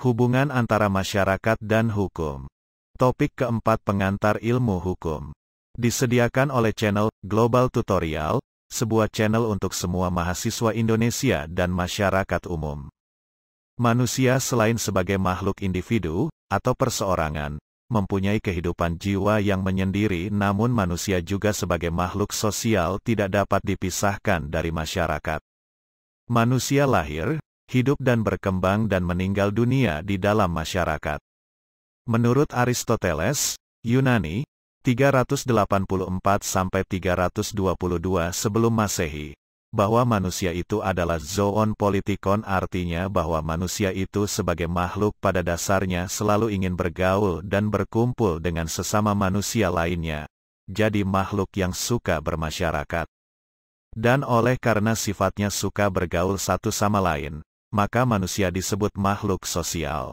Hubungan antara masyarakat dan hukum. Topik keempat, pengantar ilmu hukum. Disediakan oleh channel Global Tutorial, sebuah channel untuk semua mahasiswa Indonesia dan masyarakat umum. Manusia selain sebagai makhluk individu, atau perseorangan, mempunyai kehidupan jiwa yang menyendiri, namun manusia juga sebagai makhluk sosial tidak dapat dipisahkan dari masyarakat. Manusia lahir, hidup dan berkembang dan meninggal dunia di dalam masyarakat. Menurut Aristoteles, Yunani, 384-322 sebelum Masehi, bahwa manusia itu adalah zoon politikon, artinya bahwa manusia itu sebagai makhluk pada dasarnya selalu ingin bergaul dan berkumpul dengan sesama manusia lainnya, jadi makhluk yang suka bermasyarakat. Dan oleh karena sifatnya suka bergaul satu sama lain, maka manusia disebut makhluk sosial.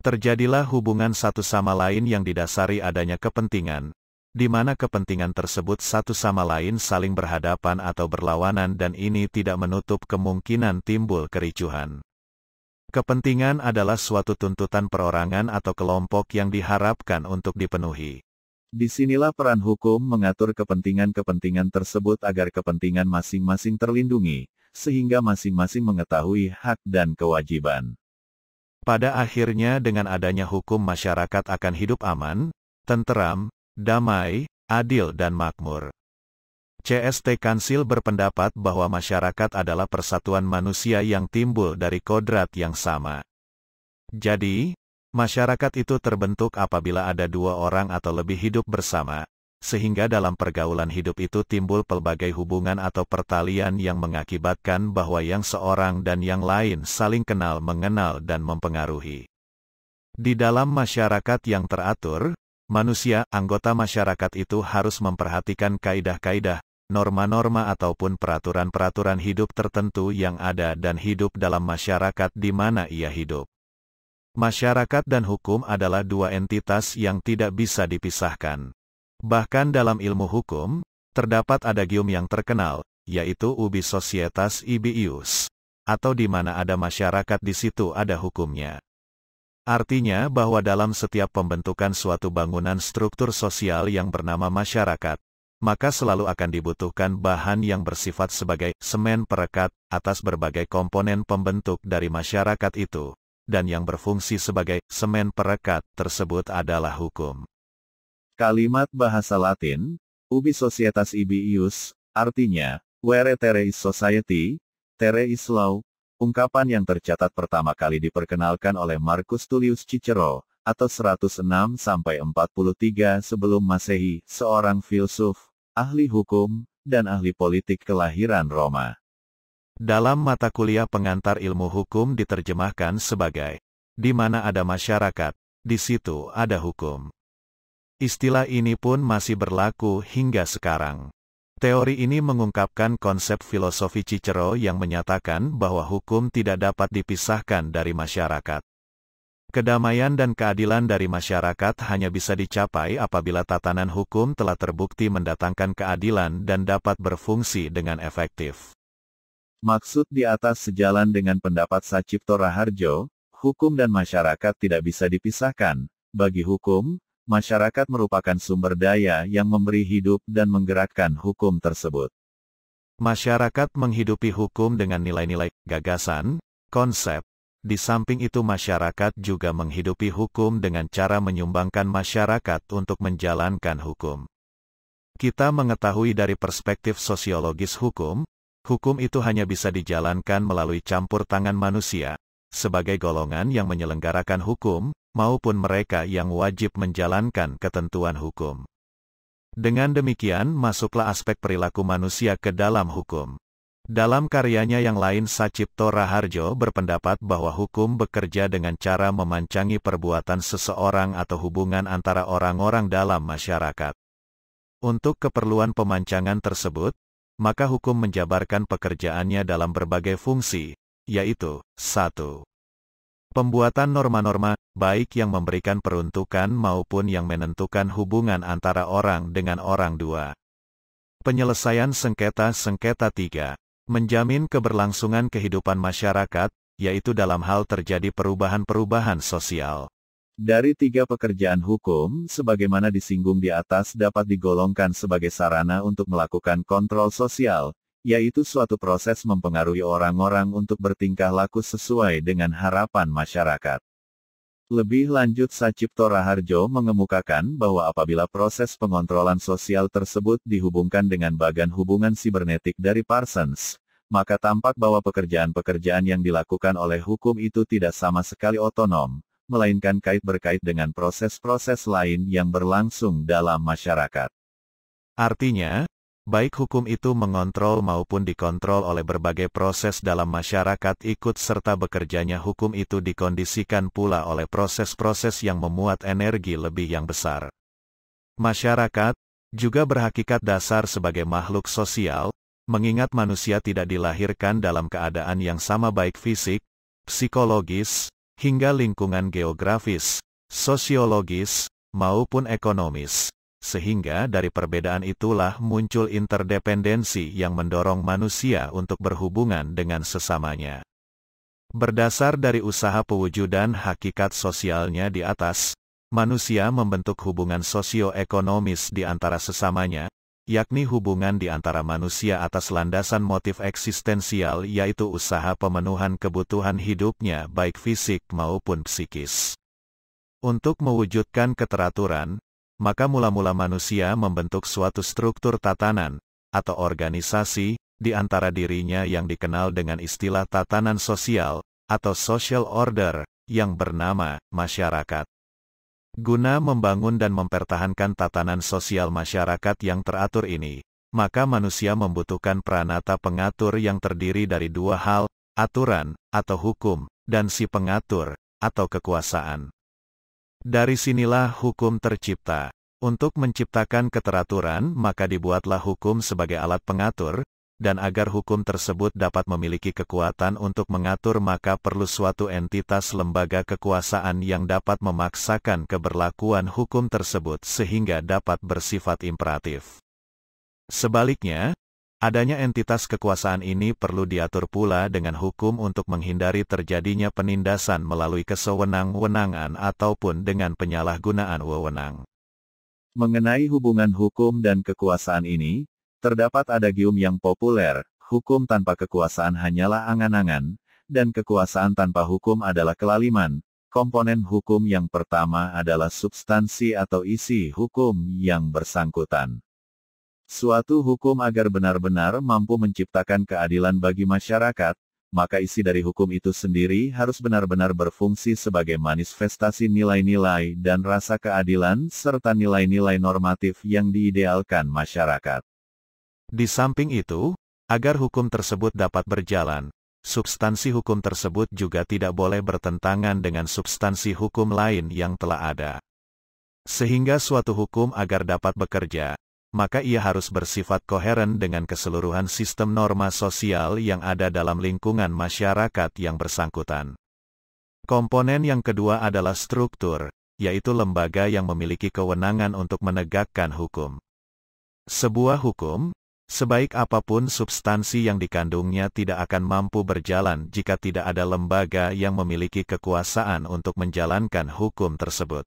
Terjadilah hubungan satu sama lain yang didasari adanya kepentingan, di mana kepentingan tersebut satu sama lain saling berhadapan atau berlawanan, dan ini tidak menutup kemungkinan timbul kericuhan. Kepentingan adalah suatu tuntutan perorangan atau kelompok yang diharapkan untuk dipenuhi. Disinilah peran hukum mengatur kepentingan-kepentingan tersebut agar kepentingan masing-masing terlindungi, sehingga masing-masing mengetahui hak dan kewajiban. Pada akhirnya dengan adanya hukum, masyarakat akan hidup aman, tenteram, damai, adil dan makmur. C.S.T. Kansil berpendapat bahwa masyarakat adalah persatuan manusia yang timbul dari kodrat yang sama. Jadi, masyarakat itu terbentuk apabila ada dua orang atau lebih hidup bersama, sehingga dalam pergaulan hidup itu timbul pelbagai hubungan atau pertalian yang mengakibatkan bahwa yang seorang dan yang lain saling kenal mengenal dan mempengaruhi. Di dalam masyarakat yang teratur, manusia, anggota masyarakat itu harus memperhatikan kaidah-kaidah, norma-norma ataupun peraturan-peraturan hidup tertentu yang ada dan hidup dalam masyarakat di mana ia hidup. Masyarakat dan hukum adalah dua entitas yang tidak bisa dipisahkan. Bahkan dalam ilmu hukum, terdapat adagium yang terkenal, yaitu ubi societas ibi ius, atau di mana ada masyarakat di situ ada hukumnya. Artinya bahwa dalam setiap pembentukan suatu bangunan struktur sosial yang bernama masyarakat, maka selalu akan dibutuhkan bahan yang bersifat sebagai semen perekat atas berbagai komponen pembentuk dari masyarakat itu, dan yang berfungsi sebagai semen perekat tersebut adalah hukum. Kalimat bahasa Latin, ubi societas ibi ius, artinya, where there is society, there is law. Ungkapan yang tercatat pertama kali diperkenalkan oleh Marcus Tullius Cicero, atau 106-43 sebelum Masehi, seorang filsuf, ahli hukum, dan ahli politik kelahiran Roma. Dalam mata kuliah pengantar ilmu hukum diterjemahkan sebagai, di mana ada masyarakat, di situ ada hukum. Istilah ini pun masih berlaku hingga sekarang. Teori ini mengungkapkan konsep filosofi Cicero yang menyatakan bahwa hukum tidak dapat dipisahkan dari masyarakat. Kedamaian dan keadilan dari masyarakat hanya bisa dicapai apabila tatanan hukum telah terbukti mendatangkan keadilan dan dapat berfungsi dengan efektif. Maksud di atas sejalan dengan pendapat Sacipto Raharjo, hukum dan masyarakat tidak bisa dipisahkan. Bagi hukum, masyarakat merupakan sumber daya yang memberi hidup dan menggerakkan hukum tersebut. Masyarakat menghidupi hukum dengan nilai-nilai, gagasan, konsep. Di samping itu masyarakat juga menghidupi hukum dengan cara menyumbangkan masyarakat untuk menjalankan hukum. Kita mengetahui dari perspektif sosiologis hukum itu hanya bisa dijalankan melalui campur tangan manusia, sebagai golongan yang menyelenggarakan hukum, maupun mereka yang wajib menjalankan ketentuan hukum. Dengan demikian masuklah aspek perilaku manusia ke dalam hukum. Dalam karyanya yang lain Sacipto Raharjo berpendapat bahwa hukum bekerja dengan cara memancangi perbuatan seseorang atau hubungan antara orang-orang dalam masyarakat. Untuk keperluan pemancangan tersebut, maka hukum menjabarkan pekerjaannya dalam berbagai fungsi, yaitu 1. Pembuatan norma-norma, baik yang memberikan peruntukan maupun yang menentukan hubungan antara orang dengan orang dua. Penyelesaian sengketa-sengketa 3. Menjamin keberlangsungan kehidupan masyarakat, yaitu dalam hal terjadi perubahan-perubahan sosial. Dari 3 pekerjaan hukum, sebagaimana disinggung di atas dapat digolongkan sebagai sarana untuk melakukan kontrol sosial, yaitu suatu proses mempengaruhi orang-orang untuk bertingkah laku sesuai dengan harapan masyarakat. Lebih lanjut Sacipto Raharjo mengemukakan bahwa apabila proses pengontrolan sosial tersebut dihubungkan dengan bagan hubungan sibernetik dari Parsons, maka tampak bahwa pekerjaan-pekerjaan yang dilakukan oleh hukum itu tidak sama sekali otonom, melainkan kait-berkait dengan proses-proses lain yang berlangsung dalam masyarakat. Artinya, baik hukum itu mengontrol maupun dikontrol oleh berbagai proses dalam masyarakat ikut serta bekerjanya hukum itu dikondisikan pula oleh proses-proses yang memuat energi lebih yang besar. Masyarakat juga berhakikat dasar sebagai makhluk sosial, mengingat manusia tidak dilahirkan dalam keadaan yang sama baik fisik, psikologis, hingga lingkungan geografis, sosiologis, maupun ekonomis. Sehingga dari perbedaan itulah muncul interdependensi yang mendorong manusia untuk berhubungan dengan sesamanya. Berdasar dari usaha pewujudan hakikat sosialnya di atas, manusia membentuk hubungan sosioekonomis di antara sesamanya, yakni hubungan di antara manusia atas landasan motif eksistensial yaitu usaha pemenuhan kebutuhan hidupnya baik fisik maupun psikis. Untuk mewujudkan keteraturan, maka mula-mula manusia membentuk suatu struktur tatanan, atau organisasi, di antara dirinya yang dikenal dengan istilah tatanan sosial, atau social order, yang bernama masyarakat. Guna membangun dan mempertahankan tatanan sosial masyarakat yang teratur ini, maka manusia membutuhkan pranata pengatur yang terdiri dari 2 hal, aturan, atau hukum, dan si pengatur, atau kekuasaan. Dari sinilah hukum tercipta. Untuk menciptakan keteraturan, maka dibuatlah hukum sebagai alat pengatur, dan agar hukum tersebut dapat memiliki kekuatan untuk mengatur maka perlu suatu entitas lembaga kekuasaan yang dapat memaksakan keberlakuan hukum tersebut sehingga dapat bersifat imperatif. Sebaliknya, adanya entitas kekuasaan ini perlu diatur pula dengan hukum untuk menghindari terjadinya penindasan melalui kesewenang-wenangan ataupun dengan penyalahgunaan wewenang. Mengenai hubungan hukum dan kekuasaan ini, terdapat adagium yang populer, hukum tanpa kekuasaan hanyalah angan-angan, dan kekuasaan tanpa hukum adalah kelaliman. Komponen hukum yang pertama adalah substansi atau isi hukum yang bersangkutan. Suatu hukum agar benar-benar mampu menciptakan keadilan bagi masyarakat, maka isi dari hukum itu sendiri harus benar-benar berfungsi sebagai manifestasi nilai-nilai dan rasa keadilan serta nilai-nilai normatif yang diidealkan masyarakat. Di samping itu, agar hukum tersebut dapat berjalan, substansi hukum tersebut juga tidak boleh bertentangan dengan substansi hukum lain yang telah ada. Sehingga suatu hukum agar dapat bekerja, maka ia harus bersifat koheren dengan keseluruhan sistem norma sosial yang ada dalam lingkungan masyarakat yang bersangkutan. Komponen yang kedua adalah struktur, yaitu lembaga yang memiliki kewenangan untuk menegakkan hukum. Sebuah hukum, sebaik apapun substansi yang dikandungnya tidak akan mampu berjalan jika tidak ada lembaga yang memiliki kekuasaan untuk menjalankan hukum tersebut.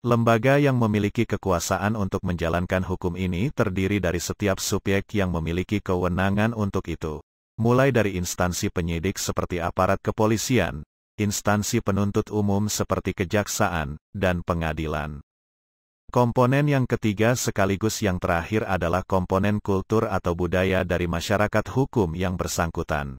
Lembaga yang memiliki kekuasaan untuk menjalankan hukum ini terdiri dari setiap subjek yang memiliki kewenangan untuk itu, mulai dari instansi penyidik seperti aparat kepolisian, instansi penuntut umum seperti kejaksaan, dan pengadilan. Komponen yang ketiga sekaligus yang terakhir adalah komponen kultur atau budaya dari masyarakat hukum yang bersangkutan.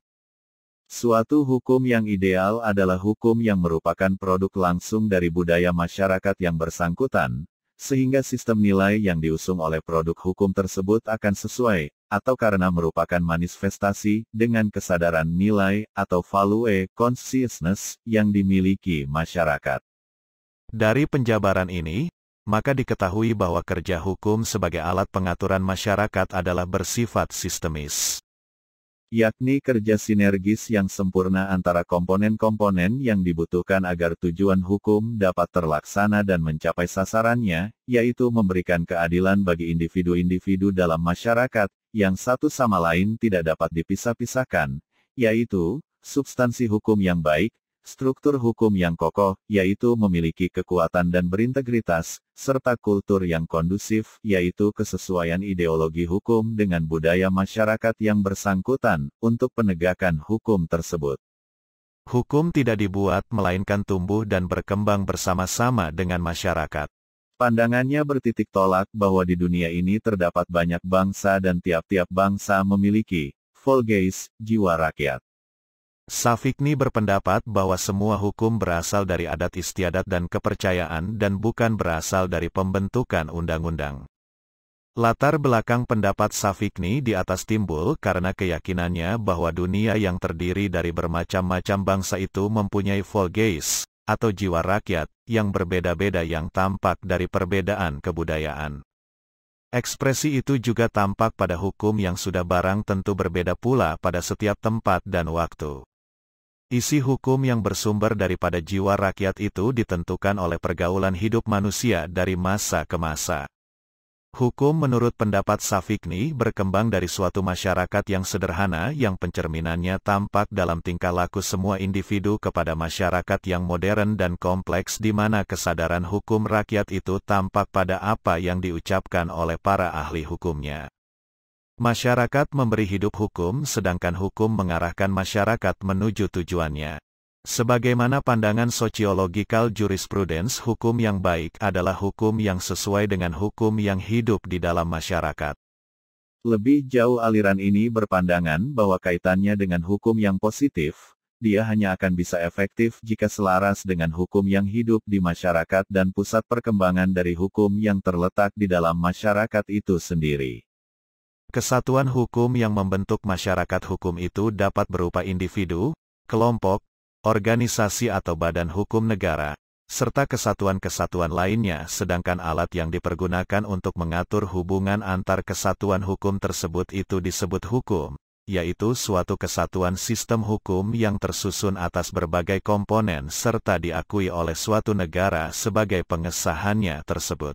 Suatu hukum yang ideal adalah hukum yang merupakan produk langsung dari budaya masyarakat yang bersangkutan, sehingga sistem nilai yang diusung oleh produk hukum tersebut akan sesuai, atau karena merupakan manifestasi, dengan kesadaran nilai, atau value consciousness, yang dimiliki masyarakat. Dari penjabaran ini, maka diketahui bahwa kerja hukum sebagai alat pengaturan masyarakat adalah bersifat sistemis. yakni kerja sinergis yang sempurna antara komponen-komponen yang dibutuhkan agar tujuan hukum dapat terlaksana dan mencapai sasarannya, yaitu memberikan keadilan bagi individu-individu dalam masyarakat, yang satu sama lain tidak dapat dipisah-pisahkan, yaitu, substansi hukum yang baik, struktur hukum yang kokoh, yaitu memiliki kekuatan dan berintegritas, serta kultur yang kondusif, yaitu kesesuaian ideologi hukum dengan budaya masyarakat yang bersangkutan, untuk penegakan hukum tersebut. Hukum tidak dibuat melainkan tumbuh dan berkembang bersama-sama dengan masyarakat. Pandangannya bertitik tolak bahwa di dunia ini terdapat banyak bangsa dan tiap-tiap bangsa memiliki, Volgeis, jiwa rakyat. Safikni berpendapat bahwa semua hukum berasal dari adat istiadat dan kepercayaan dan bukan berasal dari pembentukan undang-undang. Latar belakang pendapat Safikni di atas timbul karena keyakinannya bahwa dunia yang terdiri dari bermacam-macam bangsa itu mempunyai Volgeis, atau jiwa rakyat, yang berbeda-beda yang tampak dari perbedaan kebudayaan. Ekspresi itu juga tampak pada hukum yang sudah barang tentu berbeda pula pada setiap tempat dan waktu. Isi hukum yang bersumber daripada jiwa rakyat itu ditentukan oleh pergaulan hidup manusia dari masa ke masa. Hukum menurut pendapat Safikni berkembang dari suatu masyarakat yang sederhana yang pencerminannya tampak dalam tingkah laku semua individu kepada masyarakat yang modern dan kompleks di mana kesadaran hukum rakyat itu tampak pada apa yang diucapkan oleh para ahli hukumnya. Masyarakat memberi hidup hukum sedangkan hukum mengarahkan masyarakat menuju tujuannya. Sebagaimana pandangan sosiologikal jurisprudence, hukum yang baik adalah hukum yang sesuai dengan hukum yang hidup di dalam masyarakat. Lebih jauh aliran ini berpandangan bahwa kaitannya dengan hukum yang positif, dia hanya akan bisa efektif jika selaras dengan hukum yang hidup di masyarakat dan pusat perkembangan dari hukum yang terletak di dalam masyarakat itu sendiri. Kesatuan hukum yang membentuk masyarakat hukum itu dapat berupa individu, kelompok, organisasi atau badan hukum negara, serta kesatuan-kesatuan lainnya sedangkan alat yang dipergunakan untuk mengatur hubungan antar kesatuan hukum tersebut itu disebut hukum, yaitu suatu kesatuan sistem hukum yang tersusun atas berbagai komponen serta diakui oleh suatu negara sebagai pengesahannya tersebut.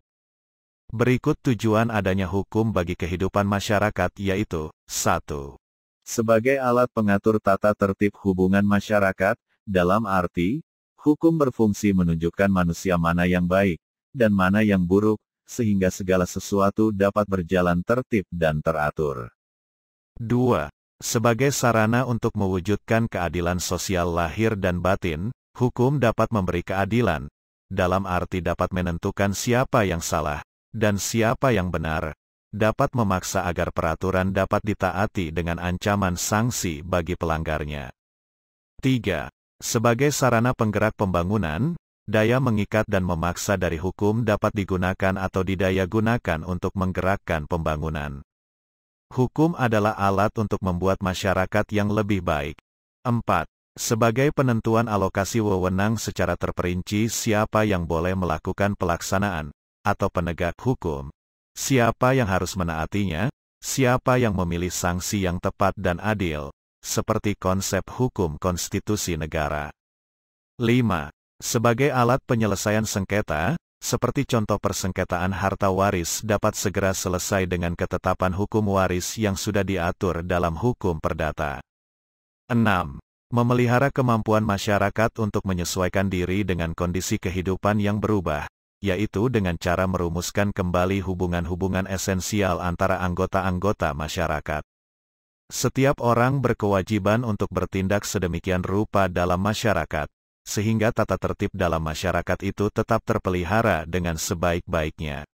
Berikut tujuan adanya hukum bagi kehidupan masyarakat yaitu, 1. Sebagai alat pengatur tata tertib hubungan masyarakat, dalam arti, hukum berfungsi menunjukkan manusia mana yang baik, dan mana yang buruk, sehingga segala sesuatu dapat berjalan tertib dan teratur. 2. Sebagai sarana untuk mewujudkan keadilan sosial lahir dan batin, hukum dapat memberi keadilan, dalam arti dapat menentukan siapa yang salah, dan siapa yang benar, dapat memaksa agar peraturan dapat ditaati dengan ancaman sanksi bagi pelanggarnya. 3. Sebagai sarana penggerak pembangunan, daya mengikat dan memaksa dari hukum dapat digunakan atau didaya gunakan untuk menggerakkan pembangunan. Hukum adalah alat untuk membuat masyarakat yang lebih baik. 4. Sebagai penentuan alokasi wewenang secara terperinci siapa yang boleh melakukan pelaksanaan, atau penegak hukum, siapa yang harus menaatinya, siapa yang memilih sanksi yang tepat dan adil, seperti konsep hukum konstitusi negara. 5. Sebagai alat penyelesaian sengketa, seperti contoh persengketaan harta waris dapat segera selesai dengan ketetapan hukum waris yang sudah diatur dalam hukum perdata. 6. Memelihara kemampuan masyarakat untuk menyesuaikan diri dengan kondisi kehidupan yang berubah, yaitu dengan cara merumuskan kembali hubungan-hubungan esensial antara anggota-anggota masyarakat. Setiap orang berkewajiban untuk bertindak sedemikian rupa dalam masyarakat, sehingga tata tertib dalam masyarakat itu tetap terpelihara dengan sebaik-baiknya.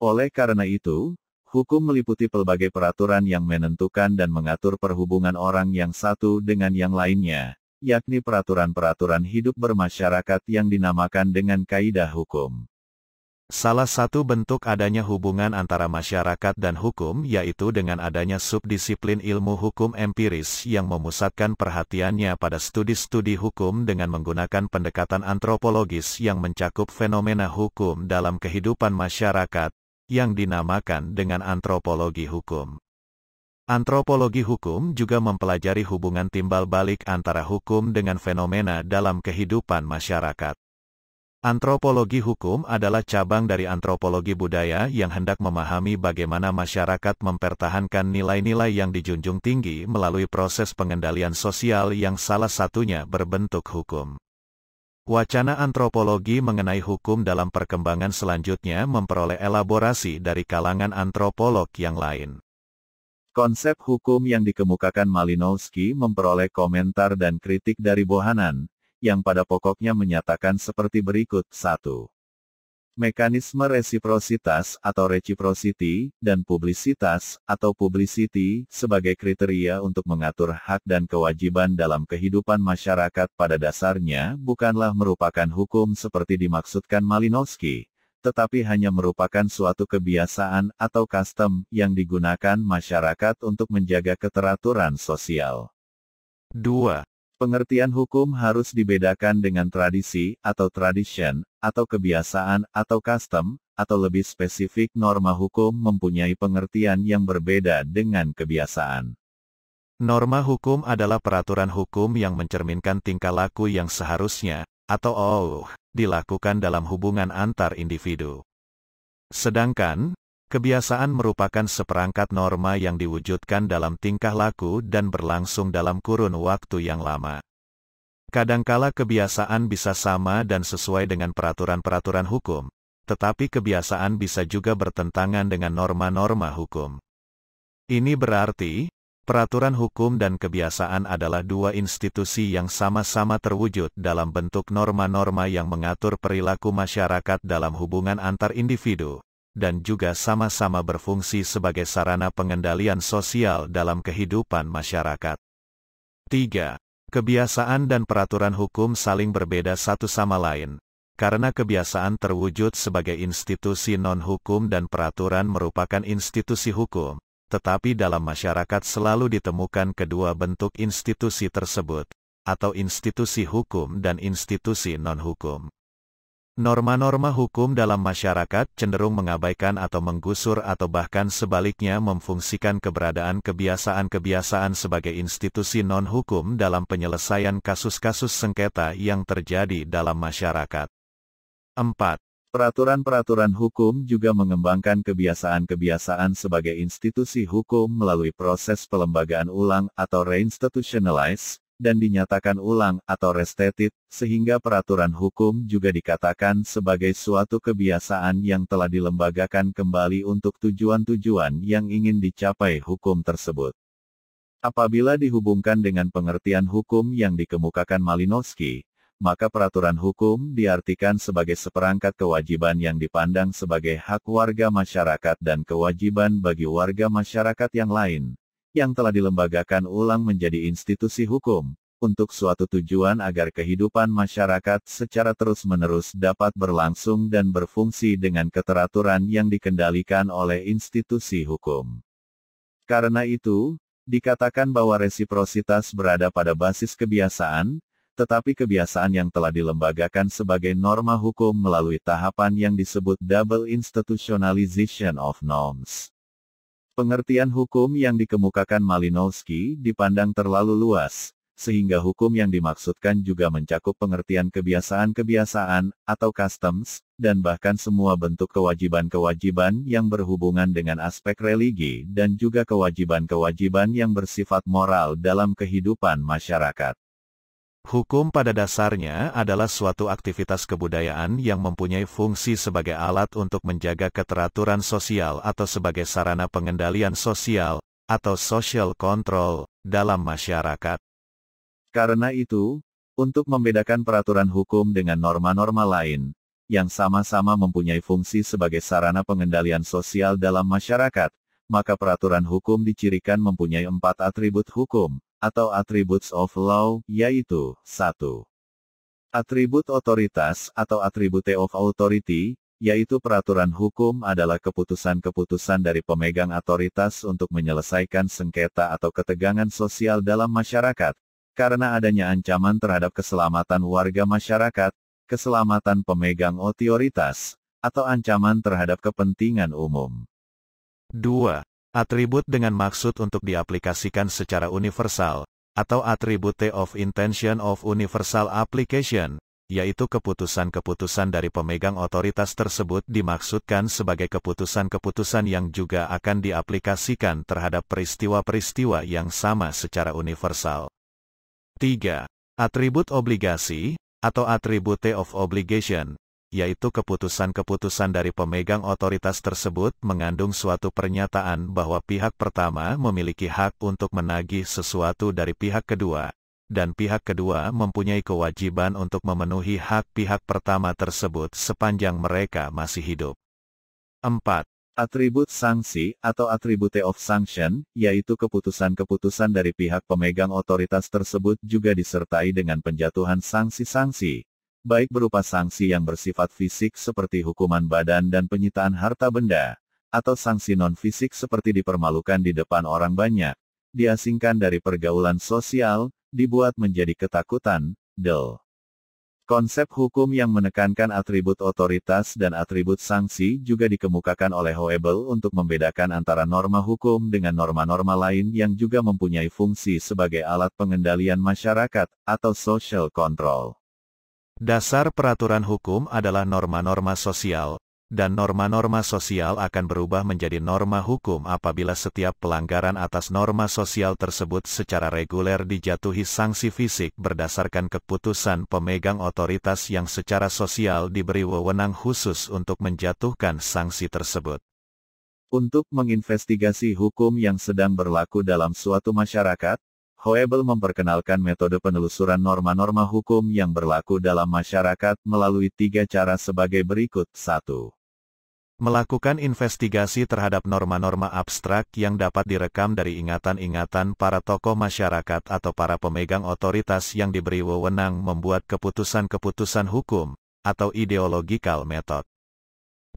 Oleh karena itu, hukum meliputi pelbagai peraturan yang menentukan dan mengatur perhubungan orang yang satu dengan yang lainnya, yakni peraturan-peraturan hidup bermasyarakat yang dinamakan dengan kaidah hukum. Salah satu bentuk adanya hubungan antara masyarakat dan hukum yaitu dengan adanya subdisiplin ilmu hukum empiris yang memusatkan perhatiannya pada studi-studi hukum dengan menggunakan pendekatan antropologis yang mencakup fenomena hukum dalam kehidupan masyarakat, yang dinamakan dengan antropologi hukum. Antropologi hukum juga mempelajari hubungan timbal balik antara hukum dengan fenomena dalam kehidupan masyarakat. Antropologi hukum adalah cabang dari antropologi budaya yang hendak memahami bagaimana masyarakat mempertahankan nilai-nilai yang dijunjung tinggi melalui proses pengendalian sosial yang salah satunya berbentuk hukum. Wacana antropologi mengenai hukum dalam perkembangan selanjutnya memperoleh elaborasi dari kalangan antropolog yang lain. Konsep hukum yang dikemukakan Malinowski memperoleh komentar dan kritik dari Bohannan, yang pada pokoknya menyatakan seperti berikut. 1. Mekanisme resiprositas atau reciprocity, dan publisitas atau publicity, sebagai kriteria untuk mengatur hak dan kewajiban dalam kehidupan masyarakat pada dasarnya bukanlah merupakan hukum seperti dimaksudkan Malinowski, tetapi hanya merupakan suatu kebiasaan atau custom yang digunakan masyarakat untuk menjaga keteraturan sosial. 2. Pengertian hukum harus dibedakan dengan tradisi, atau tradition, atau kebiasaan, atau custom, atau lebih spesifik norma hukum mempunyai pengertian yang berbeda dengan kebiasaan. Norma hukum adalah peraturan hukum yang mencerminkan tingkah laku yang seharusnya, atau dilakukan dalam hubungan antar individu. Sedangkan, kebiasaan merupakan seperangkat norma yang diwujudkan dalam tingkah laku dan berlangsung dalam kurun waktu yang lama. Kadangkala kebiasaan bisa sama dan sesuai dengan peraturan-peraturan hukum, tetapi kebiasaan bisa juga bertentangan dengan norma-norma hukum. Ini berarti, peraturan hukum dan kebiasaan adalah dua institusi yang sama-sama terwujud dalam bentuk norma-norma yang mengatur perilaku masyarakat dalam hubungan antar individu, dan juga sama-sama berfungsi sebagai sarana pengendalian sosial dalam kehidupan masyarakat. 3. Kebiasaan dan peraturan hukum saling berbeda satu sama lain, karena kebiasaan terwujud sebagai institusi non-hukum dan peraturan merupakan institusi hukum, tetapi dalam masyarakat selalu ditemukan kedua bentuk institusi tersebut, atau institusi hukum dan institusi non-hukum. Norma-norma hukum dalam masyarakat cenderung mengabaikan atau menggusur atau bahkan sebaliknya memfungsikan keberadaan kebiasaan-kebiasaan sebagai institusi non-hukum dalam penyelesaian kasus-kasus sengketa yang terjadi dalam masyarakat. 4. Peraturan-peraturan hukum juga mengembangkan kebiasaan-kebiasaan sebagai institusi hukum melalui proses pelembagaan ulang atau reinstitutionalize, dan dinyatakan ulang atau restated, sehingga peraturan hukum juga dikatakan sebagai suatu kebiasaan yang telah dilembagakan kembali untuk tujuan-tujuan yang ingin dicapai hukum tersebut. Apabila dihubungkan dengan pengertian hukum yang dikemukakan Malinowski, maka peraturan hukum diartikan sebagai seperangkat kewajiban yang dipandang sebagai hak warga masyarakat dan kewajiban bagi warga masyarakat yang lain, yang telah dilembagakan ulang menjadi institusi hukum, untuk suatu tujuan agar kehidupan masyarakat secara terus-menerus dapat berlangsung dan berfungsi dengan keteraturan yang dikendalikan oleh institusi hukum. Karena itu, dikatakan bahwa resiprositas berada pada basis kebiasaan, tetapi kebiasaan yang telah dilembagakan sebagai norma hukum melalui tahapan yang disebut double institutionalization of norms. Pengertian hukum yang dikemukakan Malinowski dipandang terlalu luas, sehingga hukum yang dimaksudkan juga mencakup pengertian kebiasaan-kebiasaan, atau customs, dan bahkan semua bentuk kewajiban-kewajiban yang berhubungan dengan aspek religi dan juga kewajiban-kewajiban yang bersifat moral dalam kehidupan masyarakat. Hukum pada dasarnya adalah suatu aktivitas kebudayaan yang mempunyai fungsi sebagai alat untuk menjaga keteraturan sosial atau sebagai sarana pengendalian sosial, atau social control, dalam masyarakat. Karena itu, untuk membedakan peraturan hukum dengan norma-norma lain, yang sama-sama mempunyai fungsi sebagai sarana pengendalian sosial dalam masyarakat, maka peraturan hukum dicirikan mempunyai 4 atribut hukum, atau attributes of law, yaitu, 1. Atribut otoritas atau attribute of authority, yaitu peraturan hukum adalah keputusan-keputusan dari pemegang otoritas untuk menyelesaikan sengketa atau ketegangan sosial dalam masyarakat, karena adanya ancaman terhadap keselamatan warga masyarakat, keselamatan pemegang otoritas, atau ancaman terhadap kepentingan umum. 2. Atribut dengan maksud untuk diaplikasikan secara universal, atau attribute of intention of universal application, yaitu keputusan-keputusan dari pemegang otoritas tersebut dimaksudkan sebagai keputusan-keputusan yang juga akan diaplikasikan terhadap peristiwa-peristiwa yang sama secara universal. 3. Atribut obligasi, atau attribute of obligation, yaitu keputusan-keputusan dari pemegang otoritas tersebut mengandung suatu pernyataan bahwa pihak pertama memiliki hak untuk menagih sesuatu dari pihak kedua, dan pihak kedua mempunyai kewajiban untuk memenuhi hak pihak pertama tersebut sepanjang mereka masih hidup. 4. Atribut sanksi, atau attribute of sanction, yaitu keputusan-keputusan dari pihak pemegang otoritas tersebut juga disertai dengan penjatuhan sanksi-sanksi, baik berupa sanksi yang bersifat fisik seperti hukuman badan dan penyitaan harta benda, atau sanksi non-fisik seperti dipermalukan di depan orang banyak, diasingkan dari pergaulan sosial, dibuat menjadi ketakutan, del. Konsep hukum yang menekankan atribut otoritas dan atribut sanksi juga dikemukakan oleh Hoebel untuk membedakan antara norma hukum dengan norma-norma lain yang juga mempunyai fungsi sebagai alat pengendalian masyarakat, atau social control. Dasar peraturan hukum adalah norma-norma sosial, dan norma-norma sosial akan berubah menjadi norma hukum apabila setiap pelanggaran atas norma sosial tersebut secara reguler dijatuhi sanksi fisik berdasarkan keputusan pemegang otoritas yang secara sosial diberi wewenang khusus untuk menjatuhkan sanksi tersebut. Untuk menginvestigasi hukum yang sedang berlaku dalam suatu masyarakat, Hoebel memperkenalkan metode penelusuran norma-norma hukum yang berlaku dalam masyarakat melalui 3 cara sebagai berikut. 1. Melakukan investigasi terhadap norma-norma abstrak yang dapat direkam dari ingatan-ingatan para tokoh masyarakat atau para pemegang otoritas yang diberi wewenang membuat keputusan-keputusan hukum, atau ideological method.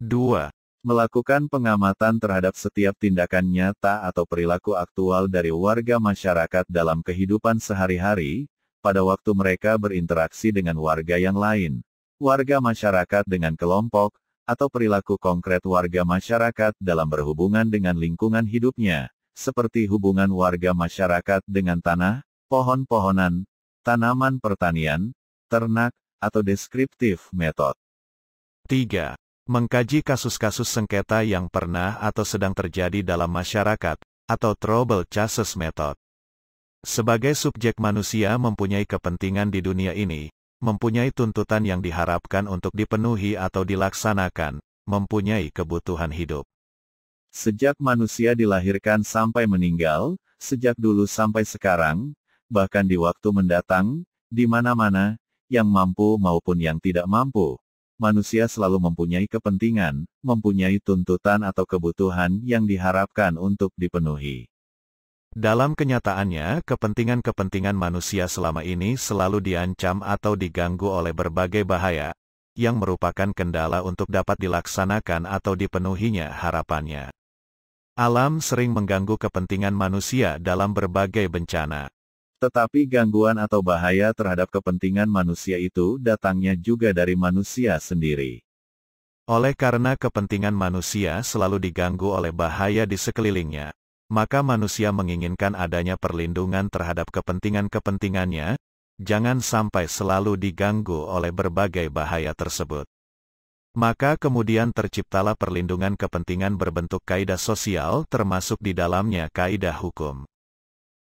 2. Melakukan pengamatan terhadap setiap tindakan nyata atau perilaku aktual dari warga masyarakat dalam kehidupan sehari-hari, pada waktu mereka berinteraksi dengan warga yang lain, warga masyarakat dengan kelompok, atau perilaku konkret warga masyarakat dalam berhubungan dengan lingkungan hidupnya, seperti hubungan warga masyarakat dengan tanah, pohon-pohonan, tanaman pertanian, ternak, atau deskriptif method. 3. Mengkaji kasus-kasus sengketa yang pernah atau sedang terjadi dalam masyarakat, atau trouble cases method. Sebagai subjek manusia mempunyai kepentingan di dunia ini, mempunyai tuntutan yang diharapkan untuk dipenuhi atau dilaksanakan, mempunyai kebutuhan hidup. Sejak manusia dilahirkan sampai meninggal, sejak dulu sampai sekarang, bahkan di waktu mendatang, di mana-mana, yang mampu maupun yang tidak mampu, manusia selalu mempunyai kepentingan, mempunyai tuntutan atau kebutuhan yang diharapkan untuk dipenuhi. Dalam kenyataannya, kepentingan-kepentingan manusia selama ini selalu diancam atau diganggu oleh berbagai bahaya, yang merupakan kendala untuk dapat dilaksanakan atau dipenuhinya harapannya. Alam sering mengganggu kepentingan manusia dalam berbagai bencana. Tetapi gangguan atau bahaya terhadap kepentingan manusia itu datangnya juga dari manusia sendiri. Oleh karena kepentingan manusia selalu diganggu oleh bahaya di sekelilingnya, maka manusia menginginkan adanya perlindungan terhadap kepentingan-kepentingannya, jangan sampai selalu diganggu oleh berbagai bahaya tersebut. Maka kemudian terciptalah perlindungan kepentingan berbentuk kaidah sosial termasuk di dalamnya kaidah hukum.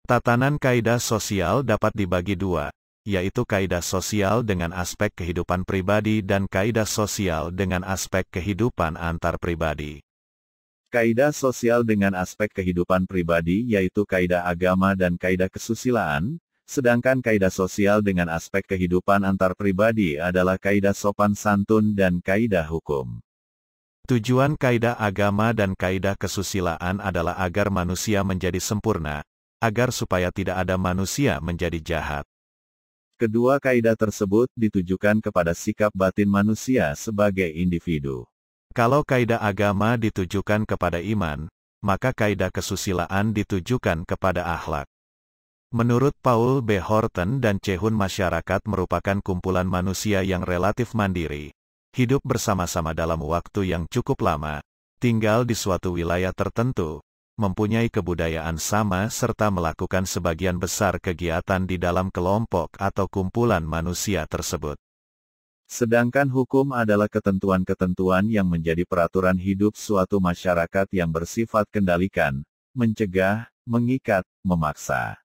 Tatanan kaidah sosial dapat dibagi 2, yaitu kaidah sosial dengan aspek kehidupan pribadi dan kaidah sosial dengan aspek kehidupan antar pribadi. Kaidah sosial dengan aspek kehidupan pribadi yaitu kaidah agama dan kaidah kesusilaan, sedangkan kaidah sosial dengan aspek kehidupan antar pribadi adalah kaidah sopan santun dan kaidah hukum. Tujuan kaidah agama dan kaidah kesusilaan adalah agar manusia menjadi sempurna, agar supaya tidak ada manusia menjadi jahat. Kedua kaidah tersebut ditujukan kepada sikap batin manusia sebagai individu. Kalau kaidah agama ditujukan kepada iman, maka kaidah kesusilaan ditujukan kepada akhlak. Menurut Paul B. Horton dan Cehun, masyarakat merupakan kumpulan manusia yang relatif mandiri, hidup bersama-sama dalam waktu yang cukup lama, tinggal di suatu wilayah tertentu, mempunyai kebudayaan sama serta melakukan sebagian besar kegiatan di dalam kelompok atau kumpulan manusia tersebut. Sedangkan hukum adalah ketentuan-ketentuan yang menjadi peraturan hidup suatu masyarakat yang bersifat kendalikan, mencegah, mengikat, memaksa.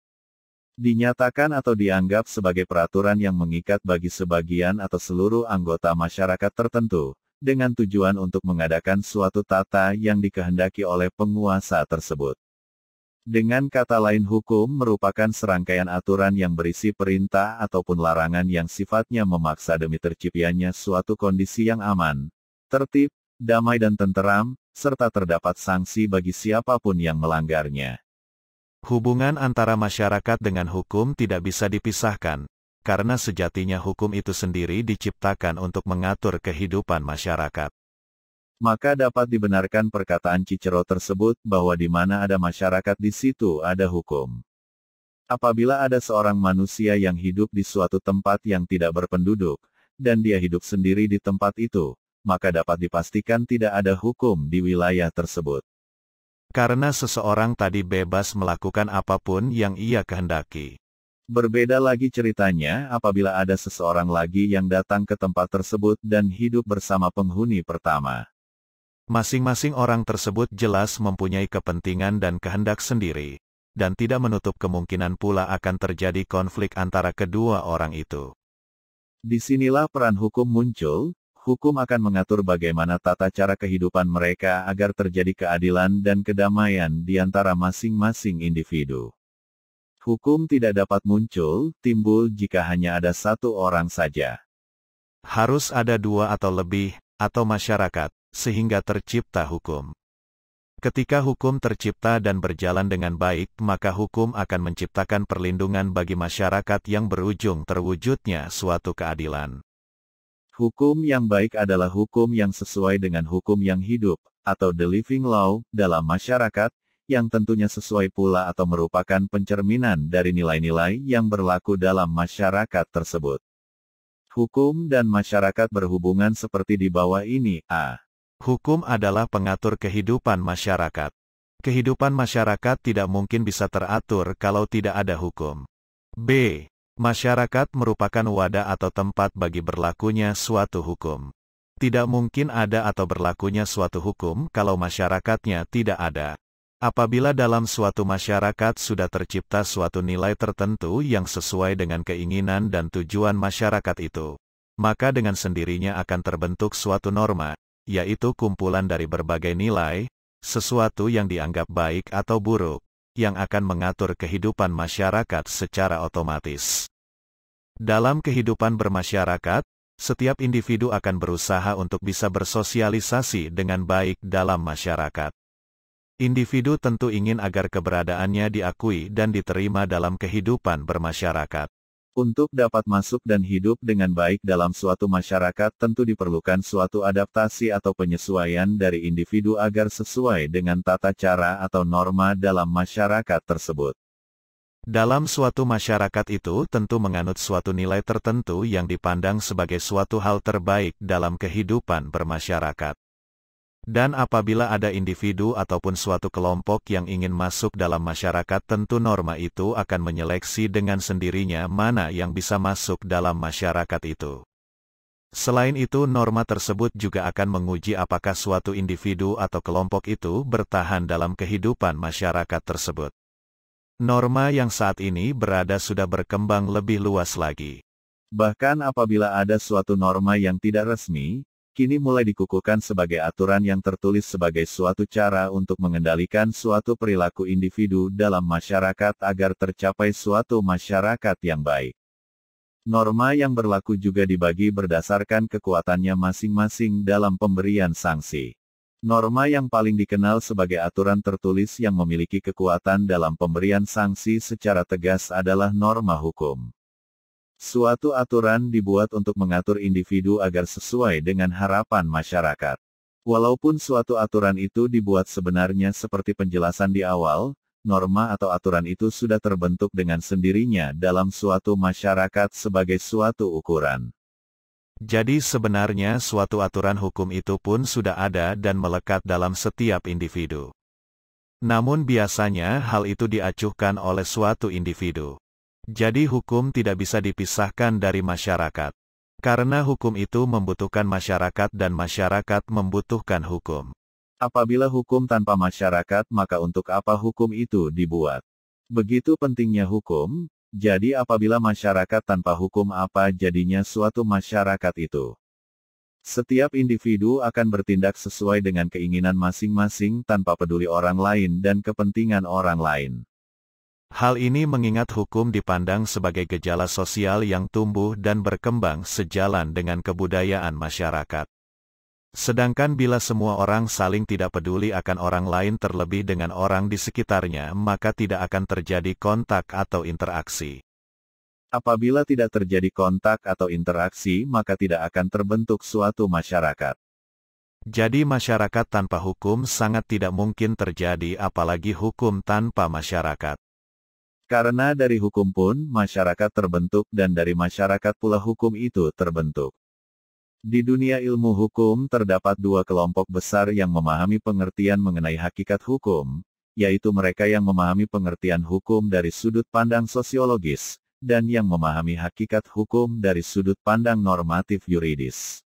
Dinyatakan atau dianggap sebagai peraturan yang mengikat bagi sebagian atau seluruh anggota masyarakat tertentu, dengan tujuan untuk mengadakan suatu tata yang dikehendaki oleh penguasa tersebut. Dengan kata lain, hukum merupakan serangkaian aturan yang berisi perintah ataupun larangan yang sifatnya memaksa demi terciptanya suatu kondisi yang aman, tertib, damai dan tenteram, serta terdapat sanksi bagi siapapun yang melanggarnya. Hubungan antara masyarakat dengan hukum tidak bisa dipisahkan, karena sejatinya hukum itu sendiri diciptakan untuk mengatur kehidupan masyarakat. Maka dapat dibenarkan perkataan Cicero tersebut bahwa di mana ada masyarakat di situ ada hukum. Apabila ada seorang manusia yang hidup di suatu tempat yang tidak berpenduduk, dan dia hidup sendiri di tempat itu, maka dapat dipastikan tidak ada hukum di wilayah tersebut. Karena seseorang tadi bebas melakukan apapun yang ia kehendaki. Berbeda lagi ceritanya apabila ada seseorang lagi yang datang ke tempat tersebut dan hidup bersama penghuni pertama. Masing-masing orang tersebut jelas mempunyai kepentingan dan kehendak sendiri, dan tidak menutup kemungkinan pula akan terjadi konflik antara kedua orang itu. Disinilah peran hukum muncul, hukum akan mengatur bagaimana tata cara kehidupan mereka agar terjadi keadilan dan kedamaian di antara masing-masing individu. Hukum tidak dapat timbul jika hanya ada satu orang saja. Harus ada dua atau lebih, atau masyarakat, sehingga tercipta hukum. Ketika hukum tercipta dan berjalan dengan baik, maka hukum akan menciptakan perlindungan bagi masyarakat yang berujung terwujudnya suatu keadilan. Hukum yang baik adalah hukum yang sesuai dengan hukum yang hidup, atau the living law, dalam masyarakat, yang tentunya sesuai pula atau merupakan pencerminan dari nilai-nilai yang berlaku dalam masyarakat tersebut. Hukum dan masyarakat berhubungan seperti di bawah ini. A. Hukum adalah pengatur kehidupan masyarakat. Kehidupan masyarakat tidak mungkin bisa teratur kalau tidak ada hukum. B. Masyarakat merupakan wadah atau tempat bagi berlakunya suatu hukum. Tidak mungkin ada atau berlakunya suatu hukum kalau masyarakatnya tidak ada. Apabila dalam suatu masyarakat sudah tercipta suatu nilai tertentu yang sesuai dengan keinginan dan tujuan masyarakat itu, maka dengan sendirinya akan terbentuk suatu norma, yaitu kumpulan dari berbagai nilai, sesuatu yang dianggap baik atau buruk, yang akan mengatur kehidupan masyarakat secara otomatis. Dalam kehidupan bermasyarakat, setiap individu akan berusaha untuk bisa bersosialisasi dengan baik dalam masyarakat. Individu tentu ingin agar keberadaannya diakui dan diterima dalam kehidupan bermasyarakat. Untuk dapat masuk dan hidup dengan baik dalam suatu masyarakat tentu diperlukan suatu adaptasi atau penyesuaian dari individu agar sesuai dengan tata cara atau norma dalam masyarakat tersebut. Dalam suatu masyarakat itu tentu menganut suatu nilai tertentu yang dipandang sebagai suatu hal terbaik dalam kehidupan bermasyarakat. Dan apabila ada individu ataupun suatu kelompok yang ingin masuk dalam masyarakat, tentu norma itu akan menyeleksi dengan sendirinya mana yang bisa masuk dalam masyarakat itu. Selain itu, norma tersebut juga akan menguji apakah suatu individu atau kelompok itu bertahan dalam kehidupan masyarakat tersebut. Norma yang saat ini berada sudah berkembang lebih luas lagi. Bahkan apabila ada suatu norma yang tidak resmi, kini mulai dikukuhkan sebagai aturan yang tertulis sebagai suatu cara untuk mengendalikan suatu perilaku individu dalam masyarakat agar tercapai suatu masyarakat yang baik. Norma yang berlaku juga dibagi berdasarkan kekuatannya masing-masing dalam pemberian sanksi. Norma yang paling dikenal sebagai aturan tertulis yang memiliki kekuatan dalam pemberian sanksi secara tegas adalah norma hukum. Suatu aturan dibuat untuk mengatur individu agar sesuai dengan harapan masyarakat. Walaupun suatu aturan itu dibuat sebenarnya seperti penjelasan di awal, norma atau aturan itu sudah terbentuk dengan sendirinya dalam suatu masyarakat sebagai suatu ukuran. Jadi sebenarnya suatu aturan hukum itu pun sudah ada dan melekat dalam setiap individu. Namun biasanya hal itu diacuhkan oleh suatu individu. Jadi hukum tidak bisa dipisahkan dari masyarakat. Karena hukum itu membutuhkan masyarakat dan masyarakat membutuhkan hukum. Apabila hukum tanpa masyarakat, maka untuk apa hukum itu dibuat? Begitu pentingnya hukum, jadi apabila masyarakat tanpa hukum, apa jadinya suatu masyarakat itu? Setiap individu akan bertindak sesuai dengan keinginan masing-masing tanpa peduli orang lain dan kepentingan orang lain. Hal ini mengingat hukum dipandang sebagai gejala sosial yang tumbuh dan berkembang sejalan dengan kebudayaan masyarakat. Sedangkan bila semua orang saling tidak peduli akan orang lain terlebih dengan orang di sekitarnya, maka tidak akan terjadi kontak atau interaksi. Apabila tidak terjadi kontak atau interaksi, maka tidak akan terbentuk suatu masyarakat. Jadi masyarakat tanpa hukum sangat tidak mungkin terjadi, apalagi hukum tanpa masyarakat. Karena dari hukum pun masyarakat terbentuk dan dari masyarakat pula hukum itu terbentuk. Di dunia ilmu hukum terdapat dua kelompok besar yang memahami pengertian mengenai hakikat hukum, yaitu mereka yang memahami pengertian hukum dari sudut pandang sosiologis, dan yang memahami hakikat hukum dari sudut pandang normatif yuridis.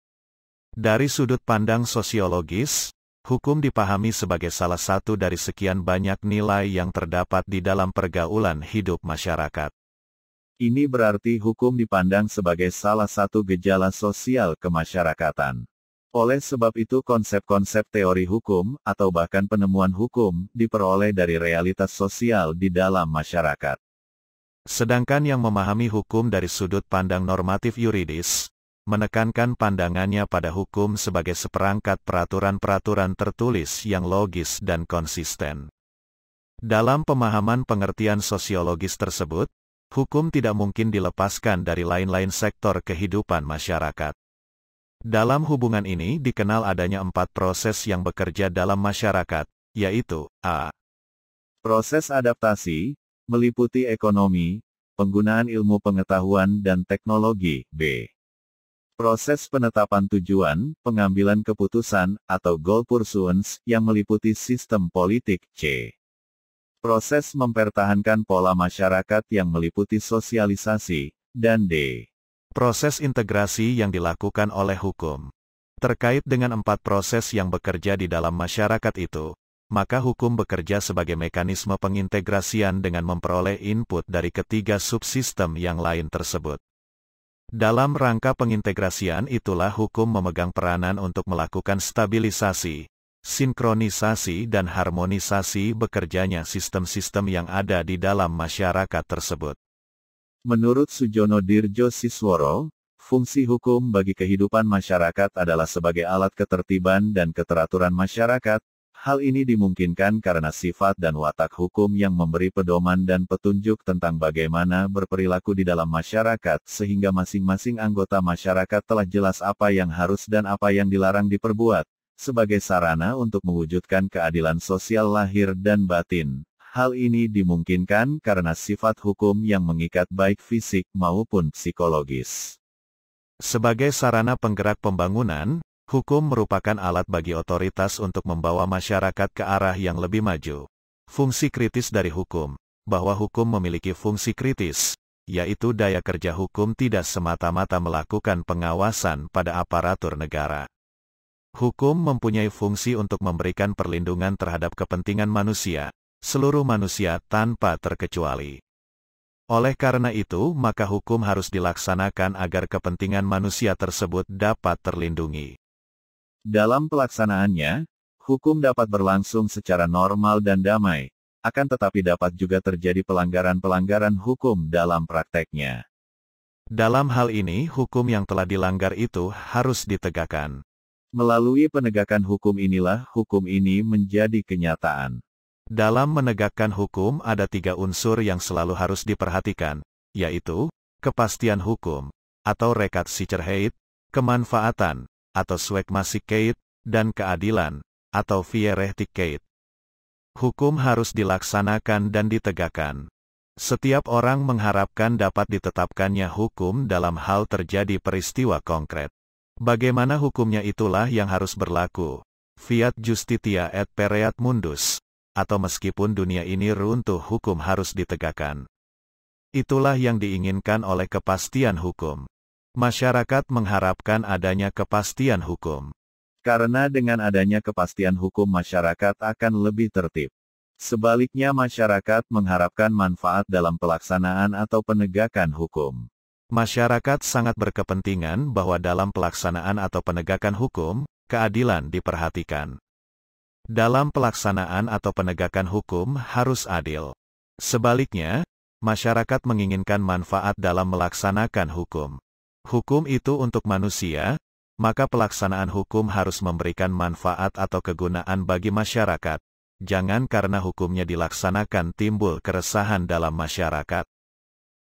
Dari sudut pandang sosiologis, hukum dipahami sebagai salah satu dari sekian banyak nilai yang terdapat di dalam pergaulan hidup masyarakat. Ini berarti hukum dipandang sebagai salah satu gejala sosial kemasyarakatan. Oleh sebab itu konsep-konsep teori hukum, atau bahkan penemuan hukum, diperoleh dari realitas sosial di dalam masyarakat. Sedangkan yang memahami hukum dari sudut pandang normatif yuridis, menekankan pandangannya pada hukum sebagai seperangkat peraturan-peraturan tertulis yang logis dan konsisten. Dalam pemahaman pengertian sosiologis tersebut, hukum tidak mungkin dilepaskan dari lain-lain sektor kehidupan masyarakat. Dalam hubungan ini dikenal adanya 4 proses yang bekerja dalam masyarakat, yaitu a. Proses adaptasi, meliputi ekonomi, penggunaan ilmu pengetahuan dan teknologi, b. Proses penetapan tujuan, pengambilan keputusan, atau goal pursuance, yang meliputi sistem politik, c. Proses mempertahankan pola masyarakat yang meliputi sosialisasi, dan d. Proses integrasi yang dilakukan oleh hukum. Terkait dengan 4 proses yang bekerja di dalam masyarakat itu, maka hukum bekerja sebagai mekanisme pengintegrasian dengan memperoleh input dari ketiga subsistem yang lain tersebut. Dalam rangka pengintegrasian itulah hukum memegang peranan untuk melakukan stabilisasi, sinkronisasi dan harmonisasi bekerjanya sistem-sistem yang ada di dalam masyarakat tersebut. Menurut Sujono Dirjo Sisworo, fungsi hukum bagi kehidupan masyarakat adalah sebagai alat ketertiban dan keteraturan masyarakat. Hal ini dimungkinkan karena sifat dan watak hukum yang memberi pedoman dan petunjuk tentang bagaimana berperilaku di dalam masyarakat, sehingga masing-masing anggota masyarakat telah jelas apa yang harus dan apa yang dilarang diperbuat, sebagai sarana untuk mewujudkan keadilan sosial lahir dan batin. Hal ini dimungkinkan karena sifat hukum yang mengikat baik fisik maupun psikologis. Sebagai sarana penggerak pembangunan, hukum merupakan alat bagi otoritas untuk membawa masyarakat ke arah yang lebih maju. Fungsi kritis dari hukum, bahwa hukum memiliki fungsi kritis, yaitu daya kerja hukum tidak semata-mata melakukan pengawasan pada aparatur negara. Hukum mempunyai fungsi untuk memberikan perlindungan terhadap kepentingan manusia, seluruh manusia tanpa terkecuali. Oleh karena itu, maka hukum harus dilaksanakan agar kepentingan manusia tersebut dapat terlindungi. Dalam pelaksanaannya, hukum dapat berlangsung secara normal dan damai, akan tetapi dapat juga terjadi pelanggaran-pelanggaran hukum dalam prakteknya. Dalam hal ini, hukum yang telah dilanggar itu harus ditegakkan. Melalui penegakan hukum inilah hukum ini menjadi kenyataan. Dalam menegakkan hukum ada 3 unsur yang selalu harus diperhatikan, yaitu kepastian hukum, atau rechtssicherheid, kemanfaatan, atau Zweckmäßigkeit, dan keadilan, atau Vierrechtigkeit. Hukum harus dilaksanakan dan ditegakkan. Setiap orang mengharapkan dapat ditetapkannya hukum dalam hal terjadi peristiwa konkret. Bagaimana hukumnya itulah yang harus berlaku. Fiat justitia et pereat mundus. atau meskipun dunia ini runtuh hukum harus ditegakkan. Itulah yang diinginkan oleh kepastian hukum. Masyarakat mengharapkan adanya kepastian hukum. Karena dengan adanya kepastian hukum masyarakat akan lebih tertib. Sebaliknya masyarakat mengharapkan manfaat dalam pelaksanaan atau penegakan hukum. Masyarakat sangat berkepentingan bahwa dalam pelaksanaan atau penegakan hukum, keadilan diperhatikan. Dalam pelaksanaan atau penegakan hukum harus adil. Sebaliknya, masyarakat menginginkan manfaat dalam melaksanakan hukum. Hukum itu untuk manusia, maka pelaksanaan hukum harus memberikan manfaat atau kegunaan bagi masyarakat. Jangan karena hukumnya dilaksanakan timbul keresahan dalam masyarakat.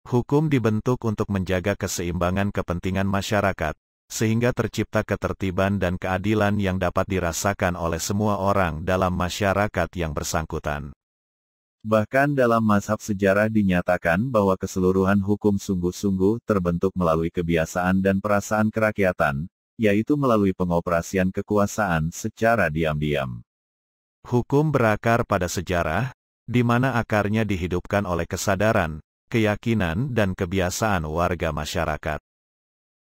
Hukum dibentuk untuk menjaga keseimbangan kepentingan masyarakat, sehingga tercipta ketertiban dan keadilan yang dapat dirasakan oleh semua orang dalam masyarakat yang bersangkutan. Bahkan dalam mazhab sejarah dinyatakan bahwa keseluruhan hukum sungguh-sungguh terbentuk melalui kebiasaan dan perasaan kerakyatan, yaitu melalui pengoperasian kekuasaan secara diam-diam. Hukum berakar pada sejarah, di mana akarnya dihidupkan oleh kesadaran, keyakinan dan kebiasaan warga masyarakat.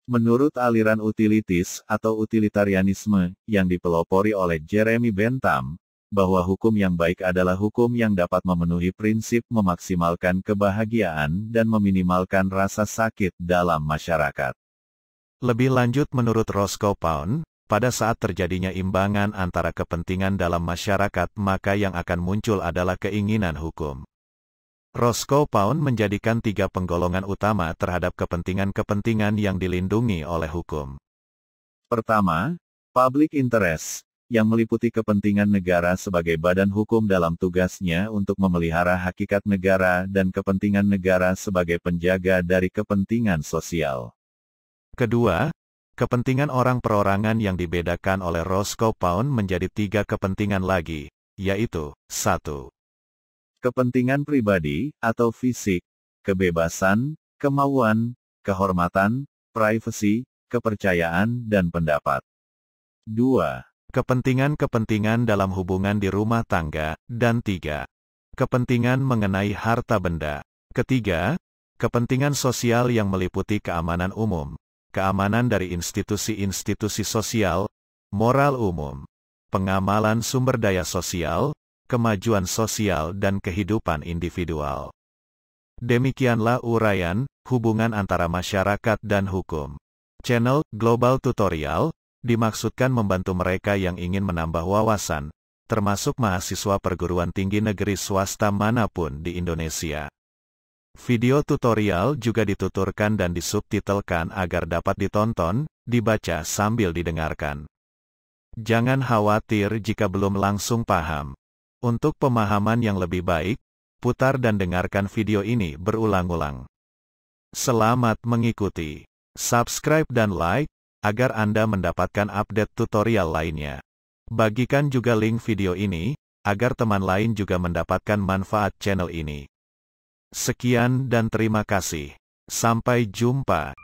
Menurut aliran utilitis atau utilitarianisme, yang dipelopori oleh Jeremy Bentham, bahwa hukum yang baik adalah hukum yang dapat memenuhi prinsip memaksimalkan kebahagiaan dan meminimalkan rasa sakit dalam masyarakat. Lebih lanjut menurut Roscoe Pound, pada saat terjadinya imbangan antara kepentingan dalam masyarakat maka yang akan muncul adalah keinginan hukum. Roscoe Pound menjadikan 3 penggolongan utama terhadap kepentingan-kepentingan yang dilindungi oleh hukum. Pertama, public interest, yang meliputi kepentingan negara sebagai badan hukum dalam tugasnya untuk memelihara hakikat negara dan kepentingan negara sebagai penjaga dari kepentingan sosial. Kedua, kepentingan orang perorangan yang dibedakan oleh Roscoe Pound menjadi 3 kepentingan lagi, yaitu 1. Kepentingan pribadi, atau fisik, kebebasan, kemauan, kehormatan, privasi, kepercayaan dan pendapat. 2. Kepentingan-kepentingan dalam hubungan di rumah tangga, dan 3. Kepentingan mengenai harta benda. Ketiga, kepentingan sosial yang meliputi keamanan umum, keamanan dari institusi-institusi sosial, moral umum, pengamalan sumber daya sosial, kemajuan sosial dan kehidupan individual. Demikianlah uraian, hubungan antara masyarakat dan hukum. Channel Global Tutorial dimaksudkan membantu mereka yang ingin menambah wawasan, termasuk mahasiswa perguruan tinggi negeri swasta manapun di Indonesia. Video tutorial juga dituturkan dan disubtitelkan agar dapat ditonton, dibaca sambil didengarkan. Jangan khawatir jika belum langsung paham. Untuk pemahaman yang lebih baik, putar dan dengarkan video ini berulang-ulang. Selamat mengikuti. Subscribe dan like, agar Anda mendapatkan update tutorial lainnya. Bagikan juga link video ini, agar teman lain juga mendapatkan manfaat channel ini. Sekian dan terima kasih. Sampai jumpa.